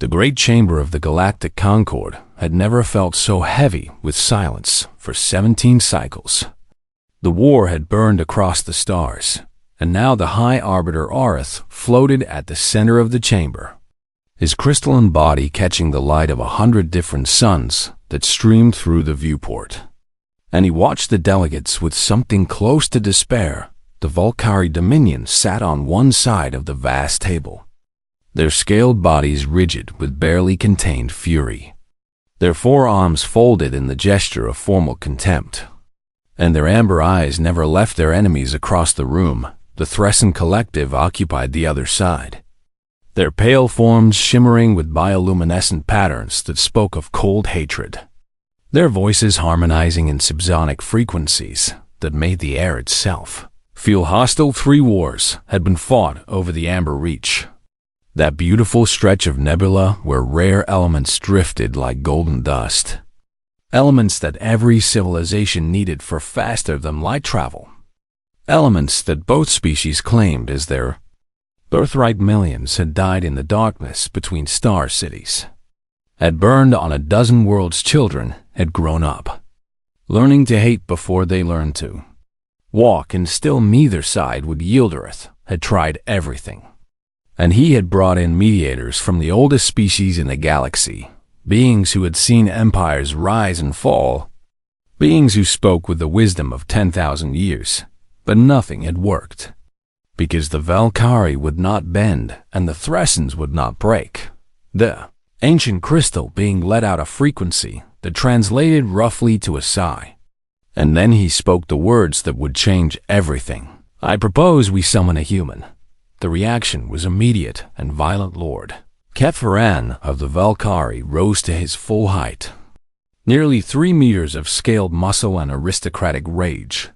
The great chamber of the Galactic Concord had never felt so heavy with silence for 17 cycles. The war had burned across the stars, and now the High Arbiter Aerith floated at the center of the chamber, his crystalline body catching the light of 100 different suns that streamed through the viewport. And he watched the delegates with something close to despair. The Valkyrie Dominion sat on one side of the vast table, their scaled bodies rigid with barely contained fury, their forearms folded in the gesture of formal contempt, and their amber eyes never left their enemies across the room. The Thressen Collective occupied the other side, their pale forms shimmering with bioluminescent patterns that spoke of cold hatred, their voices harmonizing in subsonic frequencies that made the air itself feel hostile. 3 wars had been fought over the Amber Reach, that beautiful stretch of nebula where rare elements drifted like golden dust, elements that every civilization needed for faster-than-light travel, elements that both species claimed as their birthright. Millions had died in the darkness between star cities, had burned on a dozen worlds. Children had grown up, learning to hate before they learned to walk, and still neither side would yield. Earth had tried everything, and he had brought in mediators from the oldest species in the galaxy, beings who had seen empires rise and fall, beings who spoke with the wisdom of 10,000 years, but nothing had worked, because the Valkyrie would not bend and the Thressens would not break. The ancient crystal being let out a frequency that translated roughly to a sigh. And then he spoke the words that would change everything. "I propose we summon a human." The reaction was immediate and violent. Lord Kepharan of the Valkyrie rose to his full height, nearly 3 meters of scaled muscle and aristocratic rage,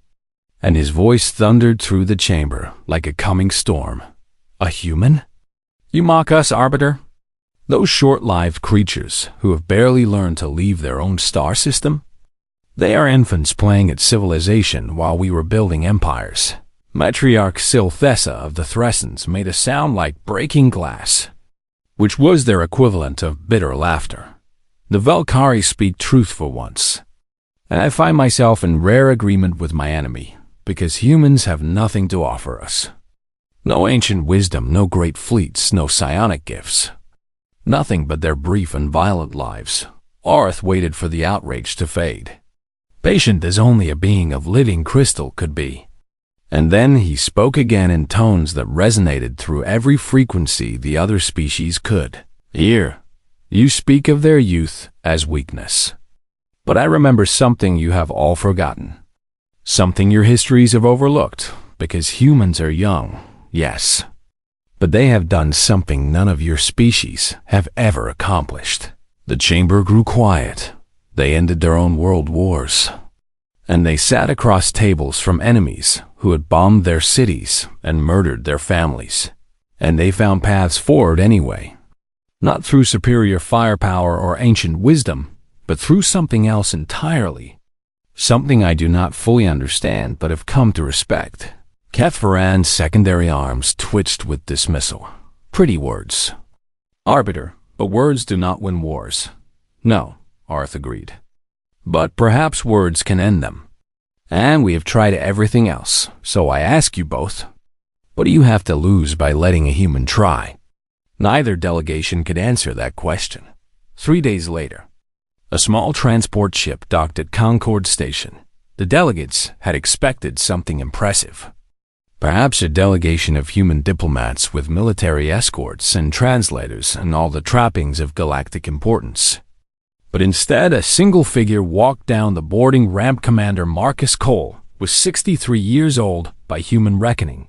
and his voice thundered through the chamber like a coming storm. "A human? You mock us, Arbiter? Those short-lived creatures who have barely learned to leave their own star system? They are infants playing at civilization while we were building empires." Matriarch Silthessa of the Thressens made a sound like breaking glass, which was their equivalent of bitter laughter. The Valkyrie speak truth for once, and I find myself in rare agreement with my enemy, because humans have nothing to offer us. No ancient wisdom, no great fleets, no psionic gifts. Nothing but their brief and violent lives. Aerith waited for the outrage to fade, patient as only a being of living crystal could be. And then he spoke again in tones that resonated through every frequency the other species could. "Here, you speak of their youth as weakness. But I remember something you have all forgotten. Something your histories have overlooked, because humans are young, yes. But they have done something none of your species have ever accomplished." The chamber grew quiet. They ended their own world wars, and they sat across tables from enemies who had bombed their cities and murdered their families. And they found paths forward anyway, not through superior firepower or ancient wisdom, but through something else entirely. Something I do not fully understand but have come to respect. Kepharan's secondary arms twitched with dismissal. "Pretty words, Arbiter, but words do not win wars." "No," Aerith agreed. "But perhaps words can end them. And we have tried everything else, so I ask you both, what do you have to lose by letting a human try?" Neither delegation could answer that question. 3 days later, a small transport ship docked at Concord Station. The delegates had expected something impressive. Perhaps a delegation of human diplomats with military escorts and translators and all the trappings of galactic importance. But instead, a single figure walked down the boarding ramp. Commander Marcus Cole was 63 years old by human reckoning.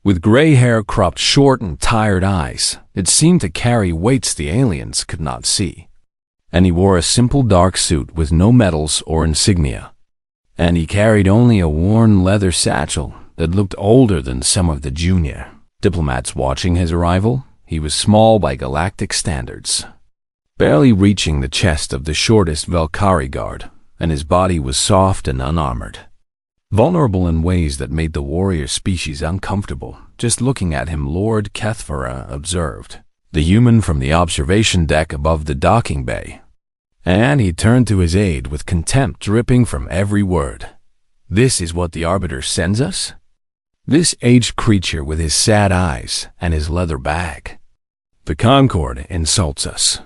With gray hair cropped short and tired eyes, it seemed to carry weights the aliens could not see. And he wore a simple dark suit with no medals or insignia. And he carried only a worn leather satchel that looked older than some of the junior diplomats watching his arrival. He was small by galactic standards, barely reaching the chest of the shortest Valkyrie guard, and his body was soft and unarmored, vulnerable in ways that made the warrior species uncomfortable. Just looking at him, Lord Kethfera observed, the human from the observation deck above the docking bay. And he turned to his aide with contempt dripping from every word. This is what the Arbiter sends us? This aged creature with his sad eyes and his leather bag. The Concorde insults us.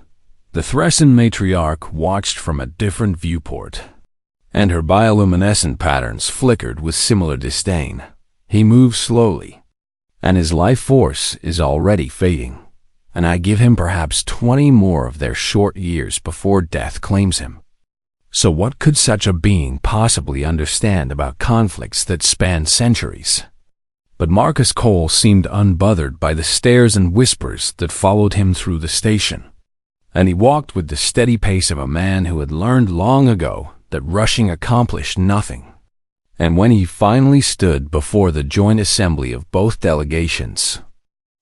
The Thresson matriarch watched from a different viewport, and her bioluminescent patterns flickered with similar disdain. He moves slowly, and his life force is already fading, and I give him perhaps 20 more of their short years before death claims him. So what could such a being possibly understand about conflicts that span centuries? But Marcus Cole seemed unbothered by the stares and whispers that followed him through the station, and he walked with the steady pace of a man who had learned long ago that rushing accomplished nothing. And when he finally stood before the joint assembly of both delegations,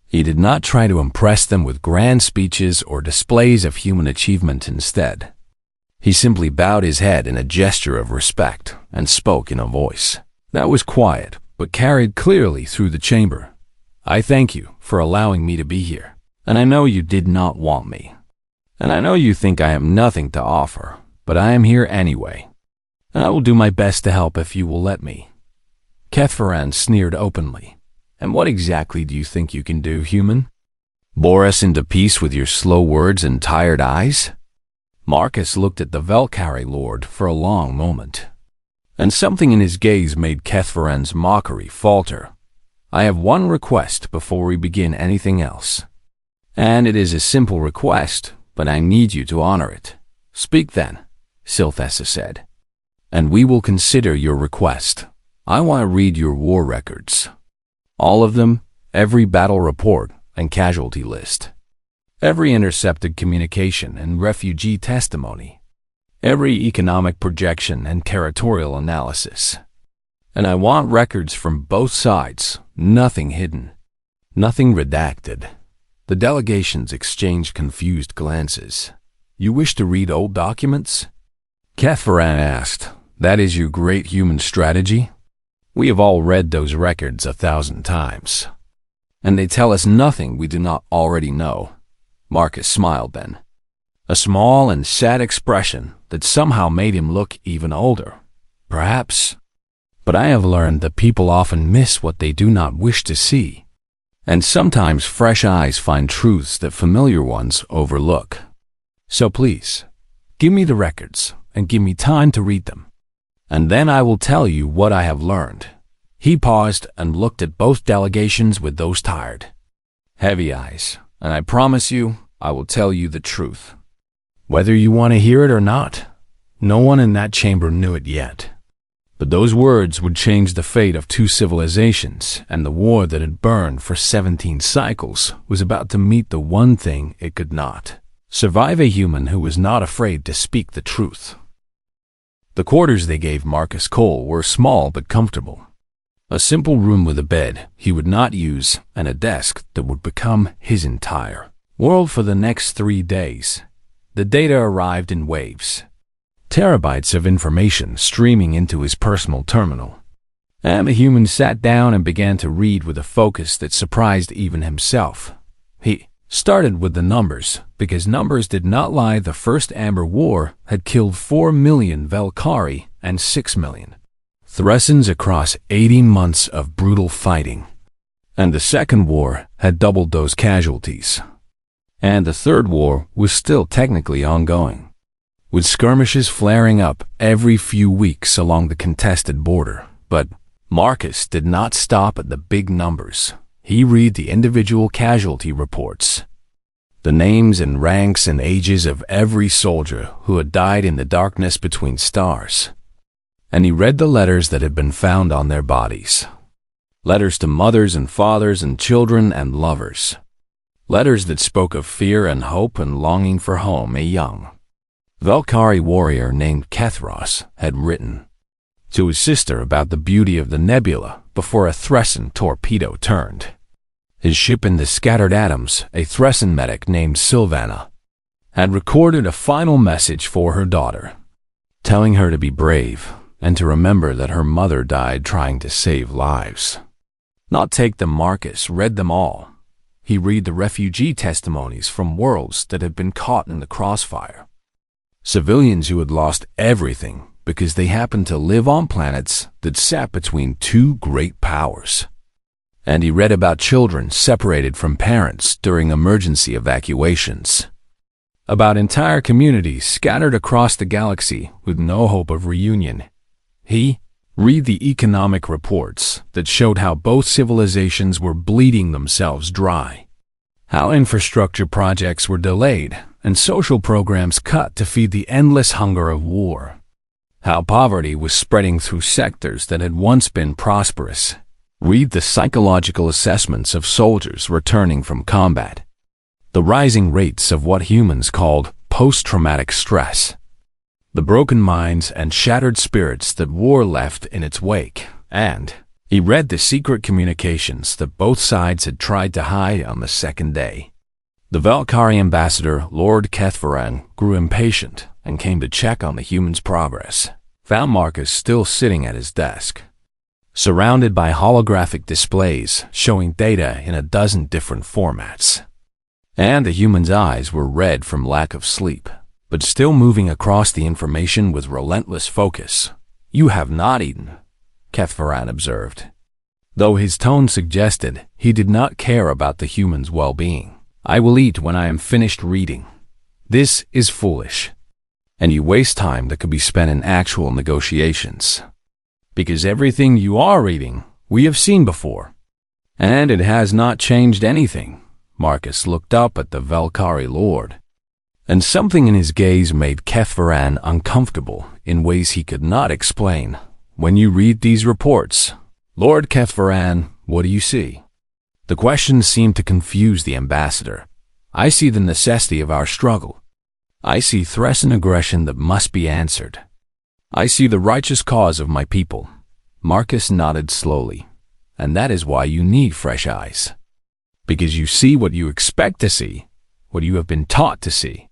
he did not try to impress them with grand speeches or displays of human achievement instead. He simply bowed his head in a gesture of respect and spoke in a voice that was quiet but carried clearly through the chamber. I thank you for allowing me to be here, and I know you did not want me. And I know you think I have nothing to offer, but I am here anyway, and I will do my best to help if you will let me. Kethvaran sneered openly. And what exactly do you think you can do, human? Bore us into peace with your slow words and tired eyes? Marcus looked at the Velkari Lord for a long moment, and something in his gaze made Kethvaran's mockery falter. I have one request before we begin anything else. And it is a simple request, but I need you to honor it. Speak then, Silthessa said, and we will consider your request. I want to read your war records. All of them, every battle report and casualty list. Every intercepted communication and refugee testimony. Every economic projection and territorial analysis. And I want records from both sides, nothing hidden, nothing redacted. The delegations exchanged confused glances. You wish to read old documents? Kethvaran asked. That is your great human strategy? We have all read those records 1,000 times, and they tell us nothing we do not already know. Marcus smiled then, a small and sad expression that somehow made him look even older. Perhaps. But I have learned that people often miss what they do not wish to see, and sometimes fresh eyes find truths that familiar ones overlook. So please, give me the records and give me time to read them, and then I will tell you what I have learned. He paused and looked at both delegations with those tired, heavy eyes, and I promise you, I will tell you the truth. Whether you want to hear it or not, no one in that chamber knew it yet. But those words would change the fate of 2 civilizations, and the war that had burned for 17 cycles was about to meet the one thing it could not: survive a human who was not afraid to speak the truth. The quarters they gave Marcus Cole were small but comfortable. A simple room with a bed he would not use, and a desk that would become his entire world for the next 3 days. The data arrived in waves, terabytes of information streaming into his personal terminal. And the human sat down and began to read with a focus that surprised even himself. He started with the numbers, because numbers did not lie. The first Amber War had killed 4 million Velkari and 6 million Thressons across 80 months of brutal fighting. And the second war had doubled those casualties. And the third war was still technically ongoing, with skirmishes flaring up every few weeks along the contested border. But Marcus did not stop at the big numbers. He read the individual casualty reports, the names and ranks and ages of every soldier who had died in the darkness between stars. And he read the letters that had been found on their bodies. Letters to mothers and fathers and children and lovers. Letters that spoke of fear and hope and longing for home. A young Velkari warrior named Kethros had written to his sister about the beauty of the nebula before a Thresson torpedo turned his ship into scattered atoms. A Thresson medic named Sylvana had recorded a final message for her daughter, telling her to be brave and to remember that her mother died trying to save lives. Not take them. Marcus read them all, he read the refugee testimonies from worlds that had been caught in the crossfire. Civilians who had lost everything because they happened to live on planets that sat between two great powers. And he read about children separated from parents during emergency evacuations. About entire communities scattered across the galaxy with no hope of reunion. He read the economic reports that showed how both civilizations were bleeding themselves dry, how infrastructure projects were delayed and social programs cut to feed the endless hunger of war, how poverty was spreading through sectors that had once been prosperous. Read the psychological assessments of soldiers returning from combat, the rising rates of what humans called post-traumatic stress, the broken minds and shattered spirits that war left in its wake, and he read the secret communications that both sides had tried to hide on the second day. The Valkyrie ambassador, Lord Kethvaran, grew impatient and came to check on the humans' progress. Found Marcus still sitting at his desk, surrounded by holographic displays showing data in a dozen different formats. And the human's eyes were red from lack of sleep, but still moving across the information with relentless focus. "You have not eaten," Kethvaran observed, though his tone suggested he did not care about the human's well-being. "I will eat when I am finished reading. This is foolish, and you waste time that could be spent in actual negotiations. Because everything you are reading, we have seen before, and it has not changed anything." Marcus looked up at the Valkyrie Lord, and something in his gaze made Kethvaran uncomfortable in ways he could not explain. "When you read these reports, Lord Kethvaran, what do you see?" The question seemed to confuse the ambassador. "I see the necessity of our struggle. I see threats and aggression that must be answered. I see the righteous cause of my people." Marcus nodded slowly. "And that is why you need fresh eyes. Because you see what you expect to see, what you have been taught to see,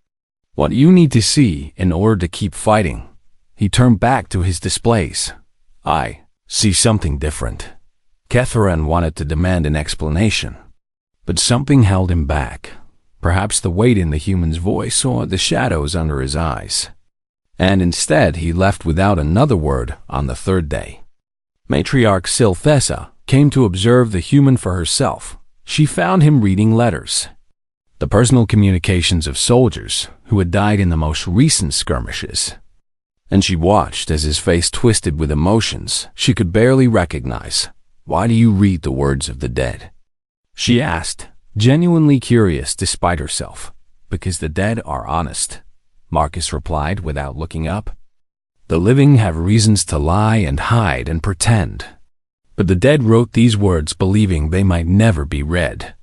what you need to see in order to keep fighting." He turned back to his displays. "I see something different." Kethvaran wanted to demand an explanation, but something held him back. Perhaps the weight in the human's voice or the shadows under his eyes. And instead he left without another word on the third day. Matriarch Sylphessa came to observe the human for herself. She found him reading letters, the personal communications of soldiers who had died in the most recent skirmishes. And she watched as his face twisted with emotions she could barely recognize. "Why do you read the words of the dead?" she asked, genuinely curious despite herself. "Because the dead are honest," Marcus replied without looking up. "The living have reasons to lie and hide and pretend. But the dead wrote these words believing they might never be read.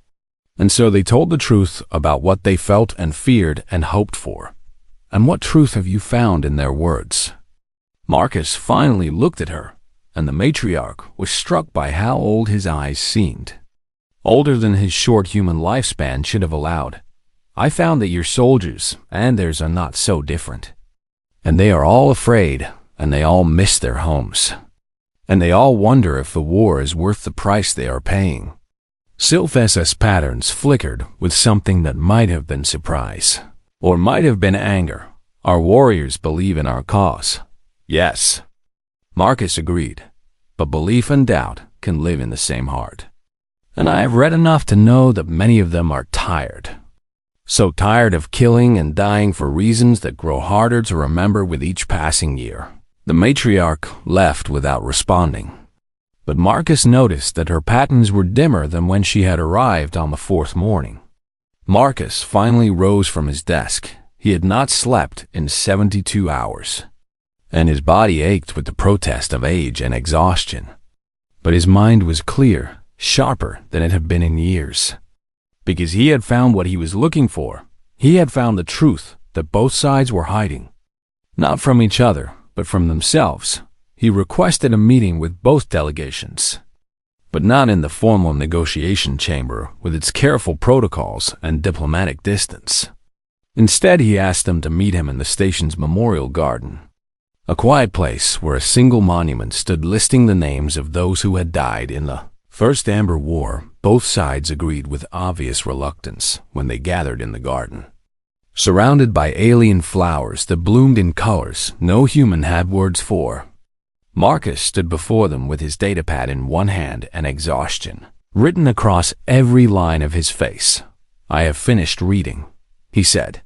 And so they told the truth about what they felt and feared and hoped for. And what truth have you found in their words?" Marcus finally looked at her, and the matriarch was struck by how old his eyes seemed. Older than his short human lifespan should have allowed. "I found that your soldiers and theirs are not so different. And they are all afraid, and they all miss their homes. And they all wonder if the war is worth the price they are paying." Sylphessa's patterns flickered with something that might have been surprise, or might have been anger. "Our warriors believe in our cause." "Yes," Marcus agreed, "but belief and doubt can live in the same heart. And I have read enough to know that many of them are tired. So tired of killing and dying for reasons that grow harder to remember with each passing year." The matriarch left without responding, but Marcus noticed that her patterns were dimmer than when she had arrived on the fourth morning. Marcus finally rose from his desk. He had not slept in 72 hours, and his body ached with the protest of age and exhaustion. But his mind was clear, sharper than it had been in years. Because he had found what he was looking for. He had found the truth that both sides were hiding. Not from each other, but from themselves. He requested a meeting with both delegations, but not in the formal negotiation chamber with its careful protocols and diplomatic distance. Instead, he asked them to meet him in the station's memorial garden, a quiet place where a single monument stood listing the names of those who had died in the First Amber War, both sides agreed with obvious reluctance when they gathered in the garden. Surrounded by alien flowers that bloomed in colors no human had words for, Marcus stood before them with his datapad in one hand and exhaustion written across every line of his face. "I have finished reading," he said,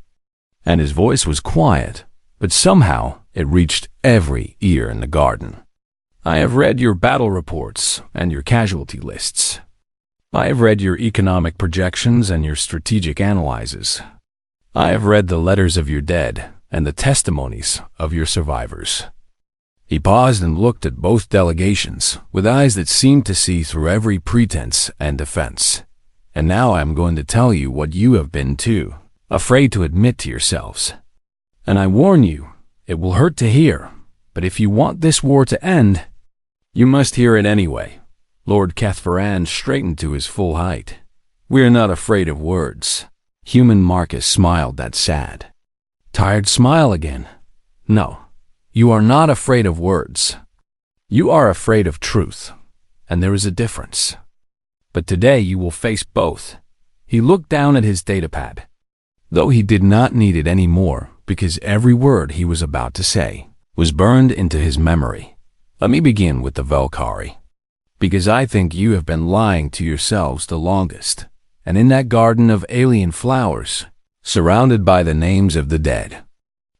and his voice was quiet, but somehow it reached every ear in the garden. "I have read your battle reports and your casualty lists. I have read your economic projections and your strategic analyses. I have read the letters of your dead and the testimonies of your survivors." He paused and looked at both delegations with eyes that seemed to see through every pretense and defense. "And now I am going to tell you what you have been too afraid to admit to yourselves. And I warn you, it will hurt to hear, but if you want this war to end, you must hear it anyway." Lord Cathvaran straightened to his full height. "We are not afraid of words." Human Marcus smiled that sad, tired smile again. "No, you are not afraid of words. You are afraid of truth, and there is a difference. But today you will face both." He looked down at his datapad, though he did not need it anymore because every word he was about to say was burned into his memory. "Let me begin with the Valkyrie, because I think you have been lying to yourselves the longest. And in that garden of alien flowers, surrounded by the names of the dead,"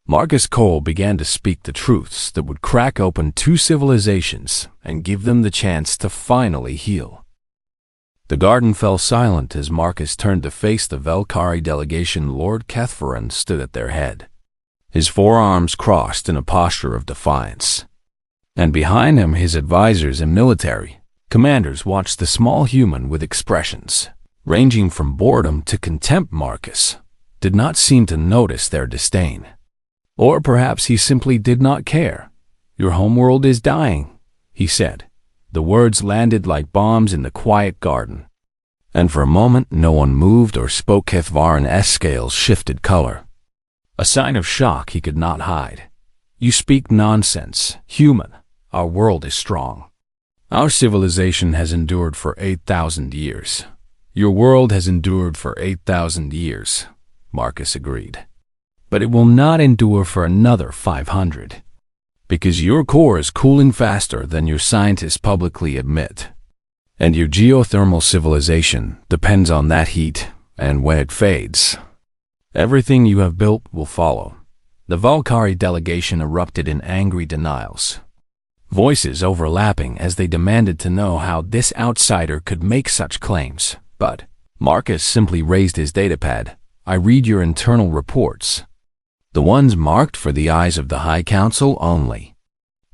Marcus Cole began to speak the truths that would crack open two civilizations and give them the chance to finally heal. The garden fell silent as Marcus turned to face the Valkyrie delegation. Lord Cathvaran stood at their head, his forearms crossed in a posture of defiance. And behind him, his advisors and military commanders watched the small human with expressions ranging from boredom to contempt. Marcus did not seem to notice their disdain. Or perhaps he simply did not care. "Your homeworld is dying," he said. The words landed like bombs in the quiet garden, and for a moment no one moved or spoke. Cathvaran's scales shifted color, a sign of shock he could not hide. "You speak nonsense, human. Our world is strong. Our civilization has endured for 8,000 years. Your world has endured for 8,000 years, Marcus agreed. But it will not endure for another 500. Because your core is cooling faster than your scientists publicly admit. And your geothermal civilization depends on that heat, and when it fades, everything you have built will follow." The Valkyrie delegation erupted in angry denials, voices overlapping as they demanded to know how this outsider could make such claims. But Marcus simply raised his datapad. "I read your internal reports. The ones marked for the eyes of the High Council only.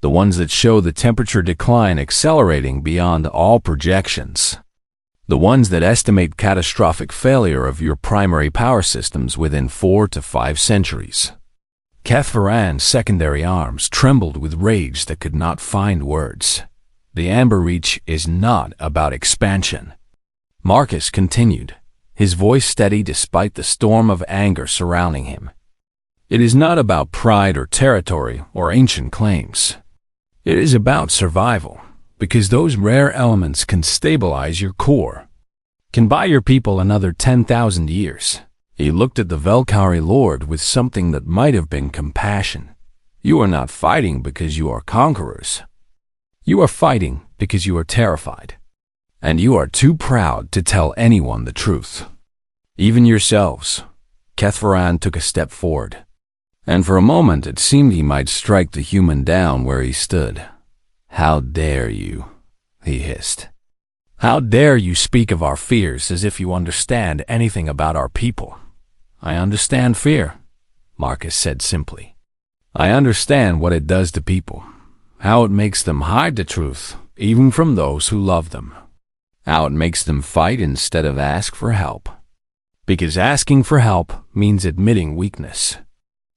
The ones that show the temperature decline accelerating beyond all projections. The ones that estimate catastrophic failure of your primary power systems within 4 to 5 centuries. Cathvaran's secondary arms trembled with rage that could not find words. "The Amber Reach is not about expansion," Marcus continued, his voice steady despite the storm of anger surrounding him. "It is not about pride or territory or ancient claims. It is about survival, because those rare elements can stabilize your core, can buy your people another 10,000 years. He looked at the Valkyrie Lord with something that might have been compassion. "You are not fighting because you are conquerors. You are fighting because you are terrified. And you are too proud to tell anyone the truth. Even yourselves." Cathvaran took a step forward, and for a moment it seemed he might strike the human down where he stood. "How dare you?" he hissed. "How dare you speak of our fears as if you understand anything about our people?" "I understand fear," Marcus said simply. "I understand what it does to people, how it makes them hide the truth, even from those who love them. How it makes them fight instead of ask for help. Because asking for help means admitting weakness."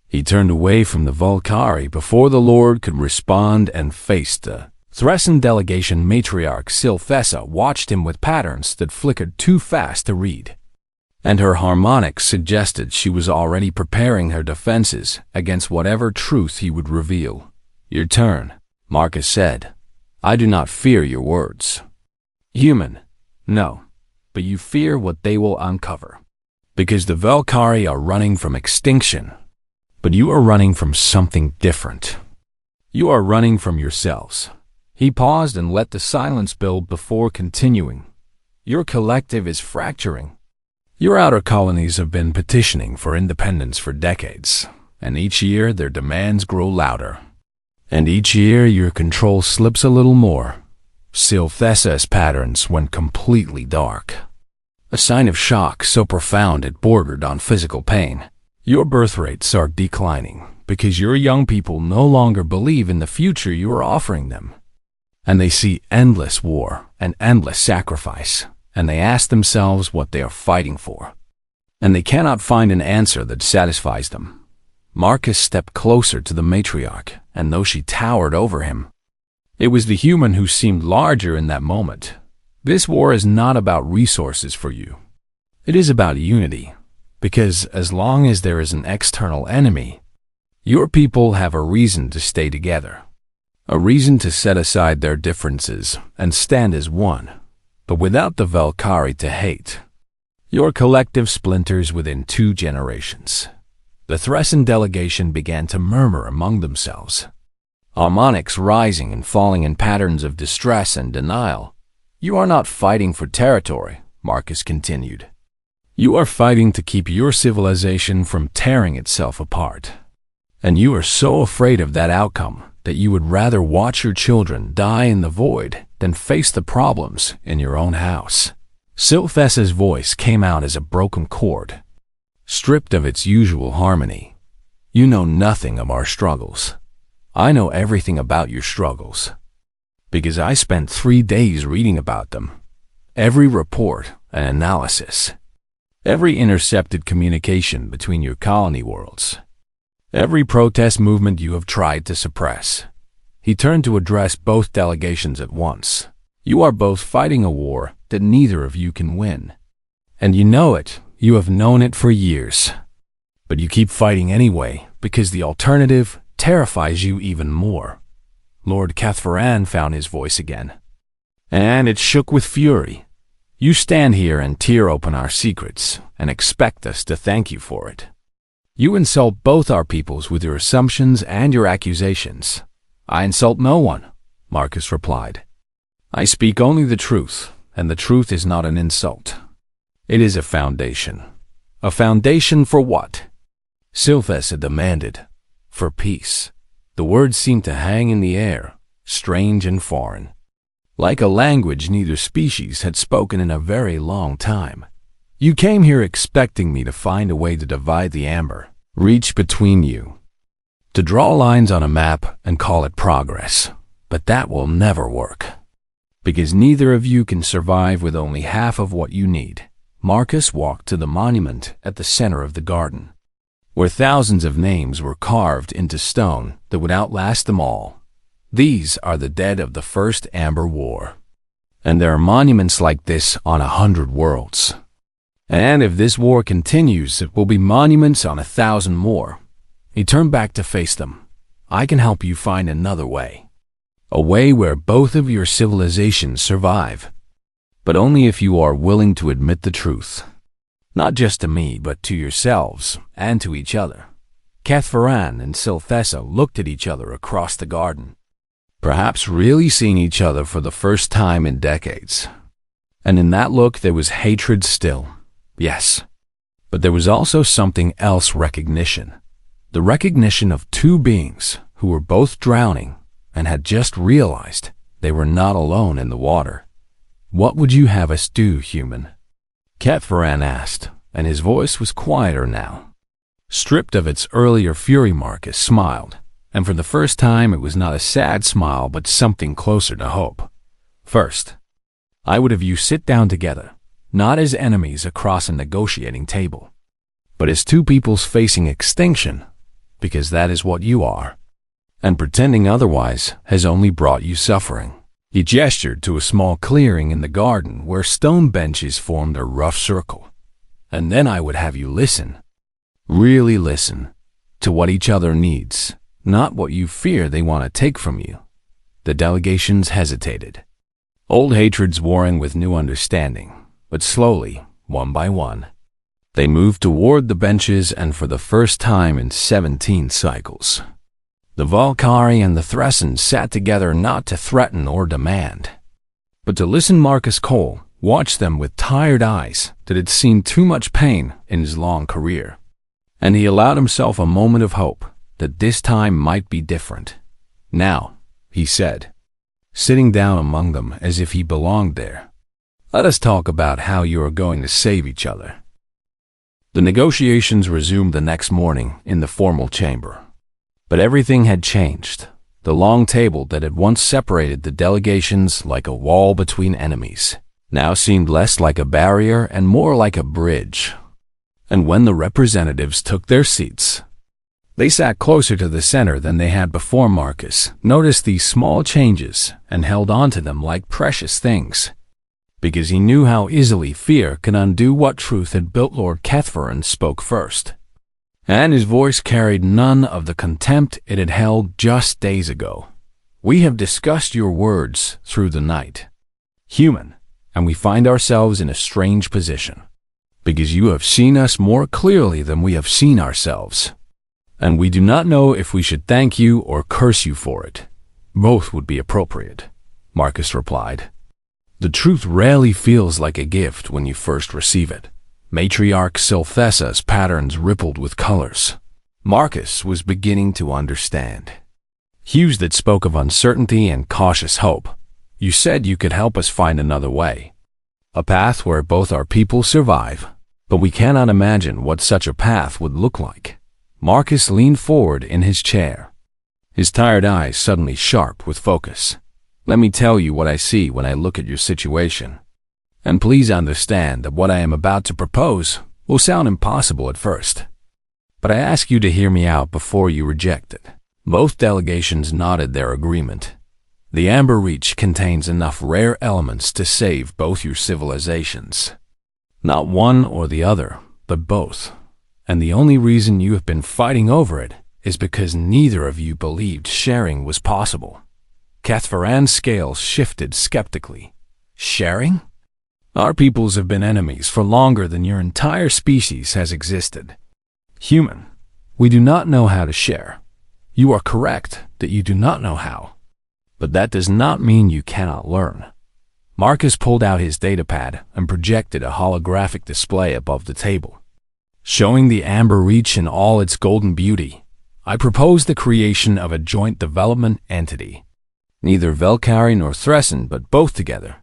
He turned away from the Valkyrie before the Lord could respond and faced the Thressen delegation. Matriarch Sylphessa watched him with patterns that flickered too fast to read, and her harmonics suggested she was already preparing her defenses against whatever truth he would reveal. "Your turn," Marcus said. "I do not fear your words. Human, no, but you fear what they will uncover. Because the Valkyrie are running from extinction, but you are running from something different. You are running from yourselves. He paused and let the silence build before continuing. Your collective is fracturing. Your outer colonies have been petitioning for independence for decades, and each year their demands grow louder. And each year your control slips a little more. Sylphessa's patterns went completely dark. A sign of shock so profound it bordered on physical pain. Your birth rates are declining because your young people no longer believe in the future you are offering them. And they see endless war and endless sacrifice, and they ask themselves what they are fighting for. And they cannot find an answer that satisfies them. Marcus stepped closer to the matriarch, and though she towered over him, it was the human who seemed larger in that moment. This war is not about resources for you. It is about unity, because as long as there is an external enemy, your people have a reason to stay together, a reason to set aside their differences and stand as one, but without the Valkyrie to hate. Your collective splinters within 2 generations. The Thressen delegation began to murmur among themselves, harmonics rising and falling in patterns of distress and denial. You are not fighting for territory, Marcus continued. You are fighting to keep your civilization from tearing itself apart. And you are so afraid of that outcome that you would rather watch your children die in the void than face the problems in your own house. Sylphessa's voice came out as a broken chord, stripped of its usual harmony. You know nothing of our struggles. I know everything about your struggles, because I spent 3 days reading about them. Every report and analysis, every intercepted communication between your colony worlds, every protest movement you have tried to suppress. He turned to address both delegations at once. You are both fighting a war that neither of you can win. And you know it. You have known it for years. But you keep fighting anyway because the alternative terrifies you even more. Lord Cathfaran found his voice again, and it shook with fury. You stand here and tear open our secrets and expect us to thank you for it. You insult both our peoples with your assumptions and your accusations. I insult no one, Marcus replied. I speak only the truth, and the truth is not an insult. It is a foundation. A foundation for what? Sylphessa demanded. For peace. The words seemed to hang in the air, strange and foreign, like a language neither species had spoken in a very long time. You came here expecting me to find a way to divide the amber, reach between you, to draw lines on a map and call it progress. But that will never work, because neither of you can survive with only half of what you need. Marcus walked to the monument at the center of the garden, where thousands of names were carved into stone that would outlast them all. These are the dead of the First Amber War. And there are monuments like this on 100 worlds. And if this war continues, it will be monuments on 1,000 more. He turned back to face them. I can help you find another way. A way where both of your civilizations survive. But only if you are willing to admit the truth. Not just to me, but to yourselves and to each other. Cathfaran and Sylphessa looked at each other across the garden, perhaps really seeing each other for the first time in decades. And in that look there was hatred still, yes. But there was also something else, recognition. The recognition of 2 beings who were both drowning and had just realized they were not alone in the water. What would you have us do, human? Cathfaran asked, and his voice was quieter now. Stripped of its earlier fury, Marcus smiled, and for the first time it was not a sad smile but something closer to hope. First, I would have you sit down together, not as enemies across a negotiating table, but as 2 peoples facing extinction, because that is what you are. And pretending otherwise has only brought you suffering. He gestured to a small clearing in the garden where stone benches formed a rough circle. And then I would have you listen, really listen, to what each other needs, not what you fear they want to take from you. The delegations hesitated. Old hatreds warring with new understanding, but slowly, one by one, they moved toward the benches, and for the first time in 17 cycles, the Valkyrie and the Thresons sat together not to threaten or demand, but to listen. Marcus Cole watched them with tired eyes that had seen too much pain in his long career, and he allowed himself a moment of hope that this time might be different. "Now," he said, sitting down among them as if he belonged there, "let us talk about how you are going to save each other." The negotiations resumed the next morning in the formal chamber. But everything had changed. The long table that had once separated the delegations like a wall between enemies now seemed less like a barrier and more like a bridge. And when the representatives took their seats, they sat closer to the center than they had before. Marcus noticed these small changes and held on to them like precious things, because he knew how easily fear can undo what truth had built. Lord Cathfaran spoke first, and his voice carried none of the contempt it had held just days ago. "We have discussed your words through the night, human, and we find ourselves in a strange position, because you have seen us more clearly than we have seen ourselves, and we do not know if we should thank you or curse you for it. Both would be appropriate," Marcus replied. "The truth rarely feels like a gift when you first receive it." Matriarch Sylphessa's patterns rippled with colors. Marcus was beginning to understand. Hues that spoke of uncertainty and cautious hope. "You said you could help us find another way, a path where both our people survive, but we cannot imagine what such a path would look like." Marcus leaned forward in his chair, his tired eyes suddenly sharp with focus. "Let me tell you what I see when I look at your situation. And please understand that what I am about to propose will sound impossible at first, but I ask you to hear me out before you reject it." Both delegations nodded their agreement. "The Amber Reach contains enough rare elements to save both your civilizations. Not one or the other, but both. And the only reason you have been fighting over it is because neither of you believed sharing was possible." Cathfaran's scales shifted skeptically. "Sharing? Our peoples have been enemies for longer than your entire species has existed. Human, we do not know how to share. You are correct that you do not know how, but that does not mean you cannot learn." Marcus pulled out his datapad and projected a holographic display above the table, showing the Amber Reach in all its golden beauty. "I propose the creation of a joint development entity. Neither Valkyrie nor Thressen, but both together.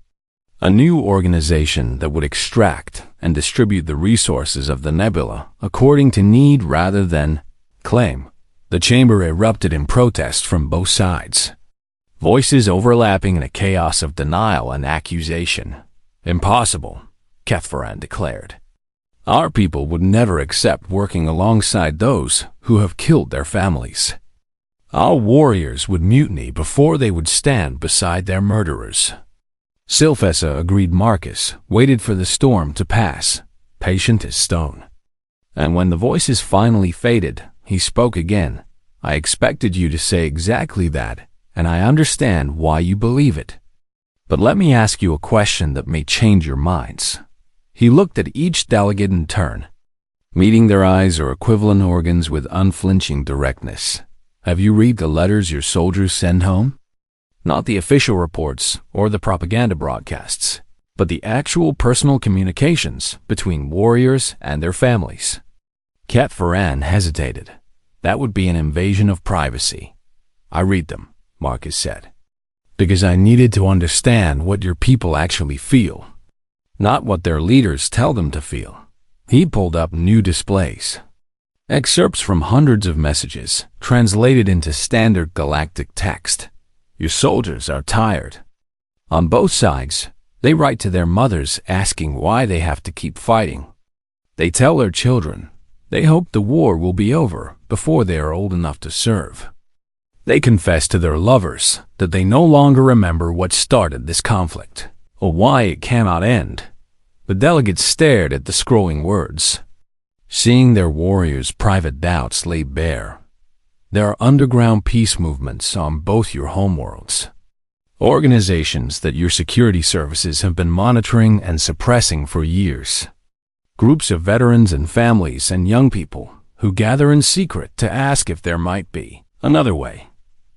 A new organization that would extract and distribute the resources of the nebula according to need rather than claim." The chamber erupted in protest from both sides, voices overlapping in a chaos of denial and accusation. "Impossible," Cathfaran declared. "Our people would never accept working alongside those who have killed their families. Our warriors would mutiny before they would stand beside their murderers." Sylphessa agreed. Marcus waited for the storm to pass, patient as stone. And when the voices finally faded, he spoke again. "I expected you to say exactly that, and I understand why you believe it. But let me ask you a question that may change your minds." He looked at each delegate in turn, meeting their eyes or equivalent organs with unflinching directness. "Have you read the letters your soldiers send home? Not the official reports or the propaganda broadcasts, but the actual personal communications between warriors and their families." Cathfaran hesitated. "That would be an invasion of privacy." "I read them," Marcus said, "because I needed to understand what your people actually feel, not what their leaders tell them to feel." He pulled up new displays, excerpts from hundreds of messages translated into standard galactic text. "Your soldiers are tired. On both sides, they write to their mothers asking why they have to keep fighting. They tell their children they hope the war will be over before they are old enough to serve. They confess to their lovers that they no longer remember what started this conflict or why it cannot end." The delegates stared at the scrolling words, seeing their warriors' private doubts laid bare. "There are underground peace movements on both your homeworlds. Organizations that your security services have been monitoring and suppressing for years. Groups of veterans and families and young people who gather in secret to ask if there might be another way.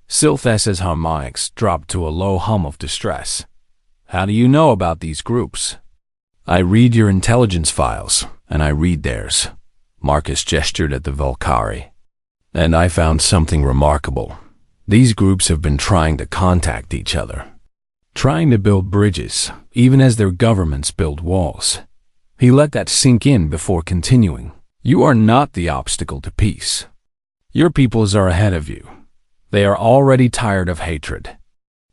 Sylphessa's harmonics dropped to a low hum of distress. How do you know about these groups? I read your intelligence files, and I read theirs. Marcus gestured at the Volcari. And I found something remarkable. These groups have been trying to contact each other, trying to build bridges, even as their governments build walls. He let that sink in before continuing. You are not the obstacle to peace. Your peoples are ahead of you. They are already tired of hatred.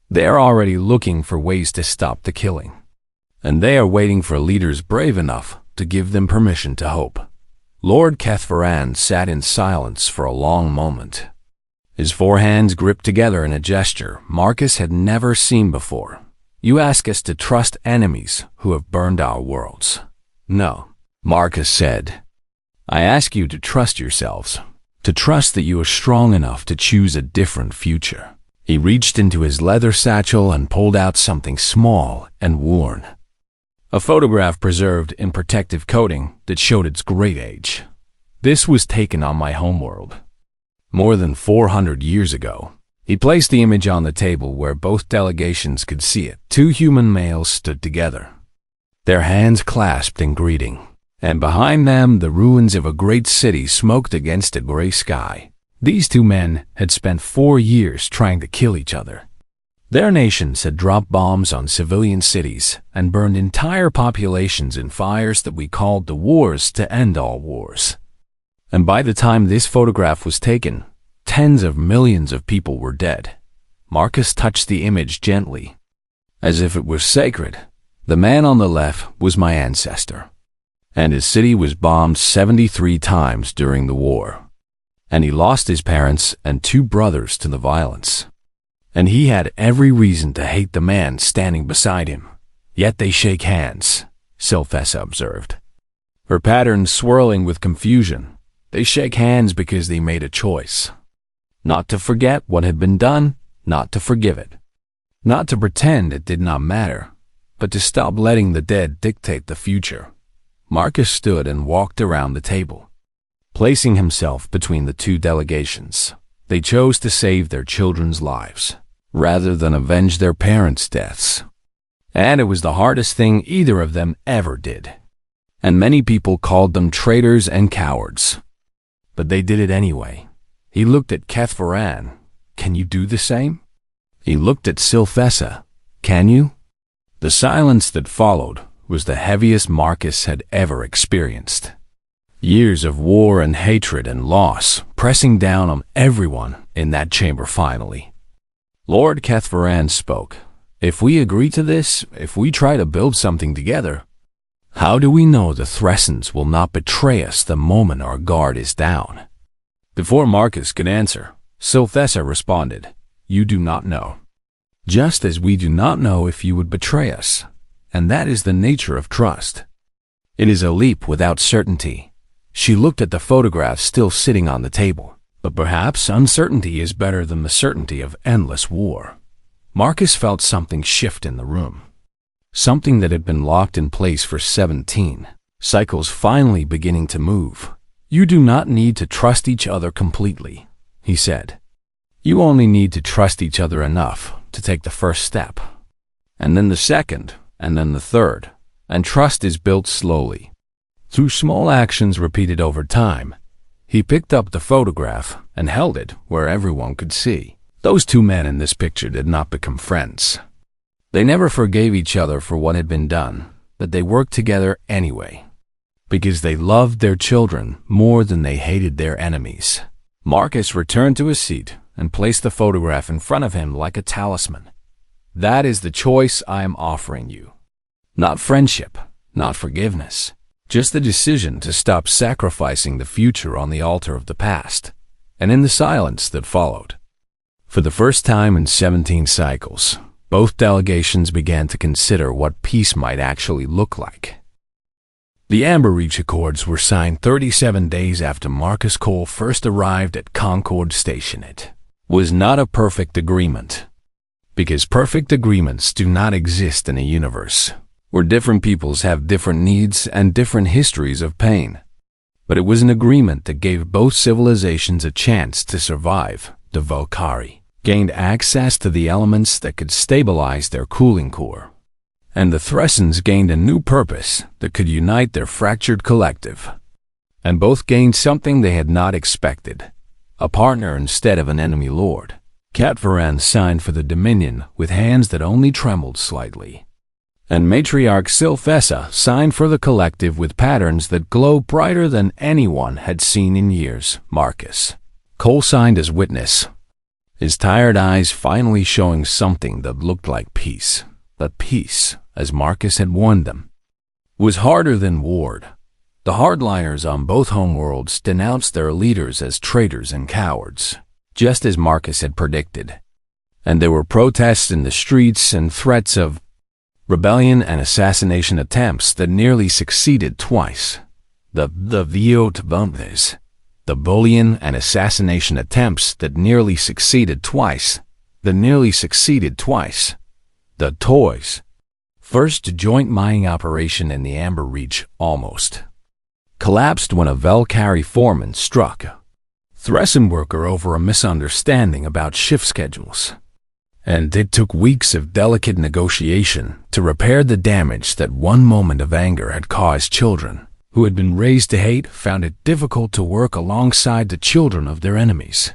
They are already looking for ways to stop the killing. And they are waiting for leaders brave enough to give them permission to hope. Lord Kethvaran sat in silence for a long moment. His four hands gripped together in a gesture Marcus had never seen before. You ask us to trust enemies who have burned our worlds. No, Marcus said. I ask you to trust yourselves, to trust that you are strong enough to choose a different future. He reached into his leather satchel and pulled out something small and worn. A photograph preserved in protective coating that showed its great age. This was taken on my homeworld, more than 400 years ago. He placed the image on the table where both delegations could see it. Two human males stood together, their hands clasped in greeting, and behind them the ruins of a great city smoked against a gray sky. These two men had spent 4 years trying to kill each other. Their nations had dropped bombs on civilian cities and burned entire populations in fires that we called the wars to end all wars. And by the time this photograph was taken, tens of millions of people were dead. Marcus touched the image gently, as if it was sacred. The man on the left was my ancestor, and his city was bombed 73 times during the war. And he lost his parents and 2 brothers to the violence. And he had every reason to hate the man standing beside him. Yet they shake hands, Sylphessa observed, her pattern swirling with confusion. They shake hands because they made a choice. Not to forget what had been done, not to forgive it. Not to pretend it did not matter, but to stop letting the dead dictate the future. Marcus stood and walked around the table, placing himself between the 2 delegations. They chose to save their children's lives, rather than avenge their parents' deaths. And it was the hardest thing either of them ever did. And many people called them traitors and cowards. But they did it anyway. He looked at Kethvaran. Can you do the same? He looked at Sylphessa. Can you? The silence that followed was the heaviest Marcus had ever experienced. Years of war and hatred and loss pressing down on everyone in that chamber finally. Lord Kethvaran spoke. If we agree to this, if we try to build something together, how do we know the Thresons will not betray us the moment our guard is down? Before Marcus could answer, Sylphessa responded, You do not know. Just as we do not know if you would betray us. And that is the nature of trust. It is a leap without certainty. She looked at the photograph still sitting on the table. But perhaps uncertainty is better than the certainty of endless war. Marcus felt something shift in the room. Something that had been locked in place for 17 cycles finally beginning to move. You do not need to trust each other completely, he said. You only need to trust each other enough to take the first step, and then the second, and then the third, and trust is built slowly, through small actions repeated over time. He picked up the photograph and held it where everyone could see. Those 2 men in this picture did not become friends. They never forgave each other for what had been done, but they worked together anyway, because they loved their children more than they hated their enemies. Marcus returned to his seat and placed the photograph in front of him like a talisman. That is the choice I am offering you. Not friendship, not forgiveness, just the decision to stop sacrificing the future on the altar of the past. And in the silence that followed, for the first time in 17 cycles, both delegations began to consider what peace might actually look like. The Amber Reach Accords were signed 37 days after Marcus Cole first arrived at Concord Station. It was not a perfect agreement, Because perfect agreements do not exist in a universe where different peoples have different needs and different histories of pain. But it was an agreement that gave both civilizations a chance to survive. The Valkyrie gained access to the elements that could stabilize their cooling core, and the Thresons gained a new purpose that could unite their fractured collective. And both gained something they had not expected, a partner instead of an enemy lord. Catvaran signed for the Dominion with hands that only trembled slightly, and Matriarch Sylphessa signed for the collective with patterns that glow brighter than anyone had seen in years. Marcus Cole signed as witness, his tired eyes finally showing something that looked like peace. But peace, as Marcus had warned them, was harder than war. The hardliners on both homeworlds denounced their leaders as traitors and cowards, just as Marcus had predicted. And there were protests in the streets and threats of rebellion and assassination attempts that nearly succeeded twice. The bullion and assassination attempts that nearly succeeded twice. The toys. First joint mining operation in the Amber Reach almost collapsed when a Valkyrie foreman struck a Thressen worker over a misunderstanding about shift schedules. And it took weeks of delicate negotiation to repair the damage that one moment of anger had caused. Children who had been raised to hate found it difficult to work alongside the children of their enemies.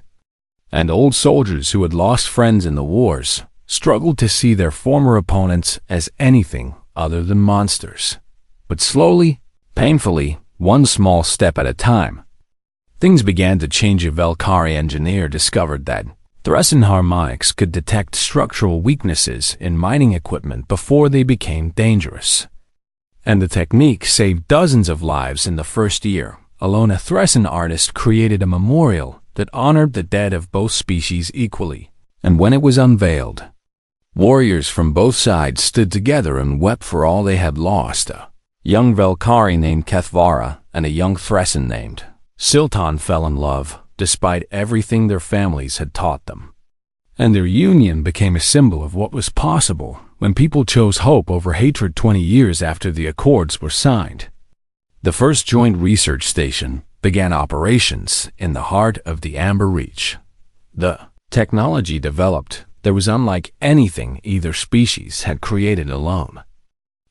And old soldiers who had lost friends in the wars struggled to see their former opponents as anything other than monsters. But slowly, painfully, one small step at a time, things began to change. A Valkyrie engineer discovered that Thressen harmonics could detect structural weaknesses in mining equipment before they became dangerous. And the technique saved dozens of lives in the first year. Alone, a Thressen artist created a memorial that honored the dead of both species equally. And when it was unveiled, warriors from both sides stood together and wept for all they had lost. A young Valkyrie named Kethvara and a young Thressen named Silton fell in love, despite everything their families had taught them. And their union became a symbol of what was possible when people chose hope over hatred 20 years after the Accords were signed. The first joint research station began operations in the heart of the Amber Reach. The technology developed that was unlike anything either species had created alone,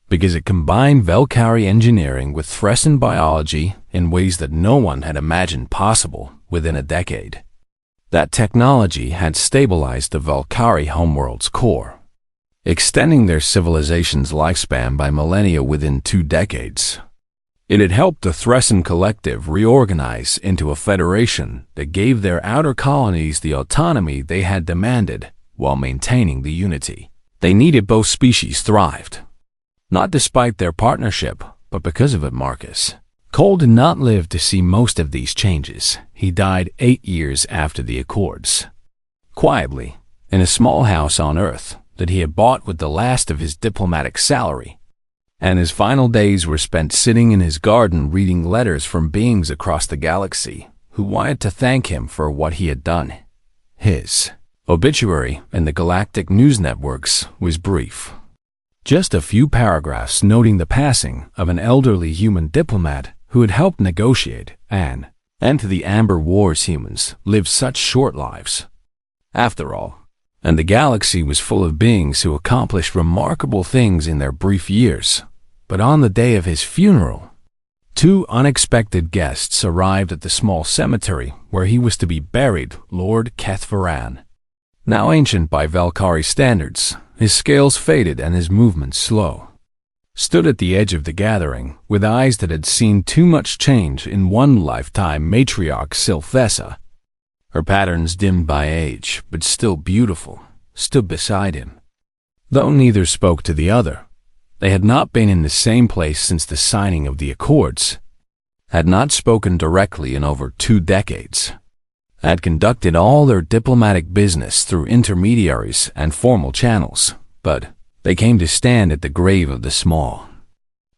because it combined Valkyrie engineering with Thressen biology in ways that no one had imagined possible within a decade. That technology had stabilized the Valkyrie homeworld's core, extending their civilization's lifespan by millennia within 2 decades. It had helped the Thressen collective reorganize into a federation that gave their outer colonies the autonomy they had demanded while maintaining the unity they needed. Both species thrived, not despite their partnership, but because of it. Marcus Cole did not live to see most of these changes. He died 8 years after the Accords, quietly, in a small house on Earth that he had bought with the last of his diplomatic salary. And his final days were spent sitting in his garden reading letters from beings across the galaxy who wanted to thank him for what he had done. His obituary in the galactic news networks was brief. Just a few paragraphs noting the passing of an elderly human diplomat who had helped negotiate and to the Amber Wars. Humans lived such short lives, after all, and the galaxy was full of beings who accomplished remarkable things in their brief years. But on the day of his funeral, 2 unexpected guests arrived at the small cemetery where he was to be buried. Lord Kethvaran, now ancient by Valkyrie standards, his scales faded and his movements slow, stood at the edge of the gathering with eyes that had seen too much change in one lifetime. Matriarch Sylphessa, her patterns dimmed by age but still beautiful, stood beside him. Though neither spoke to the other, they had not been in the same place since the signing of the Accords, had not spoken directly in over 2 decades, had conducted all their diplomatic business through intermediaries and formal channels, but they came to stand at the grave of the small,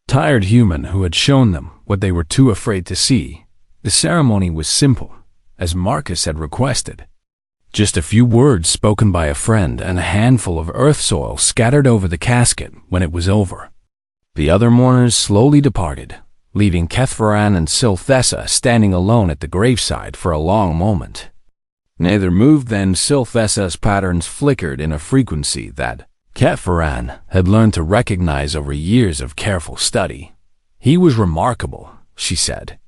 tired human who had shown them what they were too afraid to see. The ceremony was simple, as Marcus had requested. Just a few words spoken by a friend and a handful of earth soil scattered over the casket when it was over. The other mourners slowly departed, leaving Kethvaran and Silthessa standing alone at the graveside for a long moment. Neither moved then. Silthessa's patterns flickered in a frequency that Kethvaran had learned to recognize over years of careful study. He was remarkable, she said.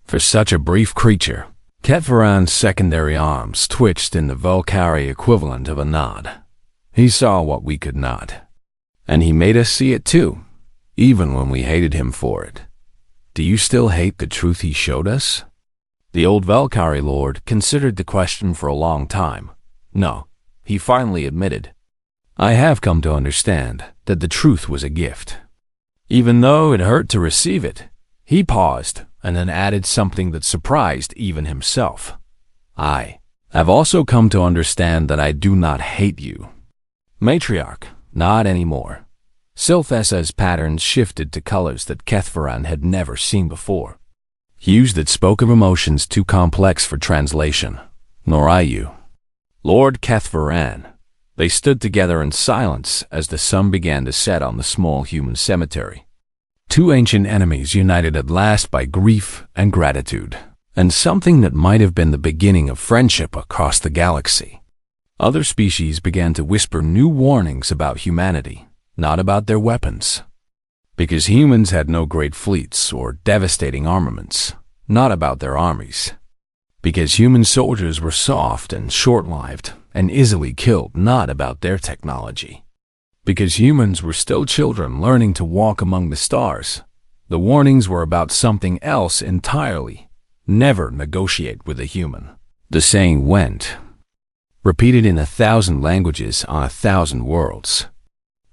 For such a brief creature, Kethvaran's secondary arms twitched in the Volcari equivalent of a nod. He saw what we could not. And he made us see it too, even when we hated him for it. Do you still hate the truth he showed us? The old Valkyrie lord considered the question for a long time. No, he finally admitted. I have come to understand that the truth was a gift. Even though it hurt to receive it, he paused and then added something that surprised even himself. I have also come to understand that I do not hate you. Matriarch, not anymore. Silthessa's patterns shifted to colors that Kethvaran had never seen before. Hues that spoke of emotions too complex for translation, nor I you. Lord Kethvaran. They stood together in silence as the sun began to set on the small human cemetery. Two ancient enemies united at last by grief and gratitude, and something that might have been the beginning of friendship across the galaxy. Other species began to whisper new warnings about humanity, not about their weapons. Because humans had no great fleets or devastating armaments, not about their armies. Because human soldiers were soft and short-lived and easily killed, not about their technology. Because humans were still children learning to walk among the stars, the warnings were about something else entirely. Never negotiate with a human. The saying went, repeated in 1,000 languages on 1,000 worlds.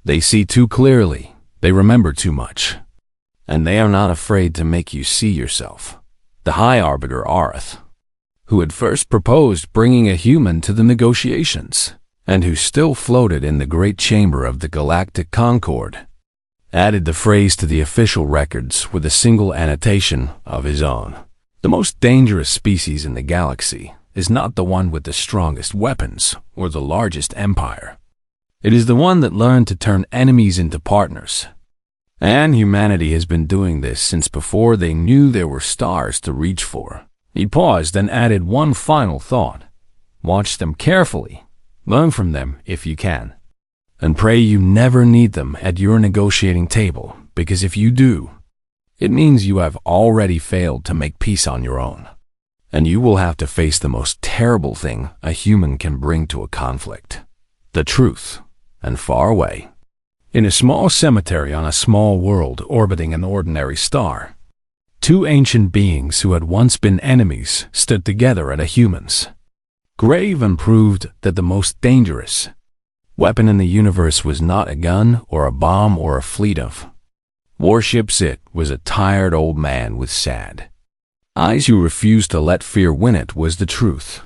They see too clearly, they remember too much, and they are not afraid to make you see yourself. The High Arbiter Arth, who had first proposed bringing a human to the negotiations, and who still floated in the great chamber of the Galactic Concord, added the phrase to the official records with a single annotation of his own. The most dangerous species in the galaxy is not the one with the strongest weapons or the largest empire. It is the one that learned to turn enemies into partners. And humanity has been doing this since before they knew there were stars to reach for. He paused and added one final thought. Watch them carefully. Learn from them if you can. And pray you never need them at your negotiating table, because if you do, it means you have already failed to make peace on your own. And you will have to face the most terrible thing a human can bring to a conflict. The truth. And far away, in a small cemetery on a small world orbiting an ordinary star, two ancient beings who had once been enemies stood together at a human's grave and proved that the most dangerous weapon in the universe was not a gun or a bomb or a fleet of warships. It was a tired old man with sad eyes who refused to let fear win. It was the truth.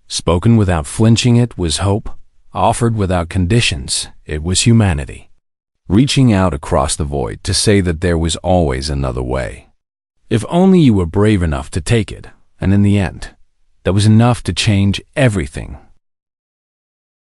Spoken without flinching, it was hope. Offered without conditions, it was humanity. Reaching out across the void to say that there was always another way. If only you were brave enough to take it, and in the end, that was enough to change everything.